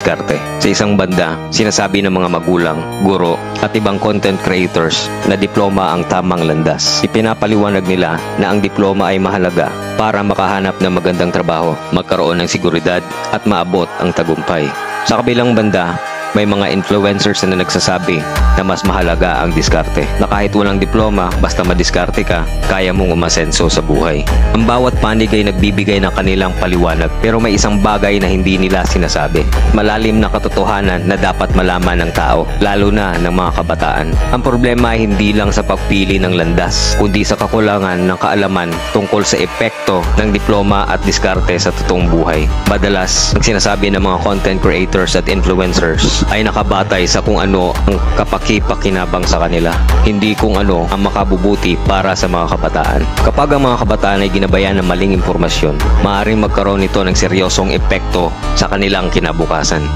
diskarte. Sa isang banda, sinasabi ng mga magulang, guro, at ibang content creators na diploma ang tamang landas. Ipinapaliwanag nila na ang diploma ay mahalaga para makahanap ng magandang trabaho, magkaroon ng seguridad at maabot ang tagumpay. Sa kabilang banda, may mga influencers na nagsasabi na mas mahalaga ang diskarte, na kahit walang diploma, basta madiskarte ka, kaya mong umasenso sa buhay. Ang bawat panig ay nagbibigay ng kanilang paliwanag, pero may isang bagay na hindi nila sinasabi. Malalim na katotohanan na dapat malaman ng tao, lalo na ng mga kabataan. Ang problema ay hindi lang sa pagpili ng landas, kundi sa kakulangan ng kaalaman tungkol sa epekto ng diploma at diskarte sa totoong buhay. Madalas, ang sinasabi ng mga content creators at influencers ay nakabatay sa kung ano ang kapaki-pakinabang sa kanila, hindi kung ano ang makabubuti para sa mga kabataan. Kapag ang mga kabataan ay ginabayan ng maling impormasyon, maaaring magkaroon nito ng seryosong epekto sa kanilang kinabukasan.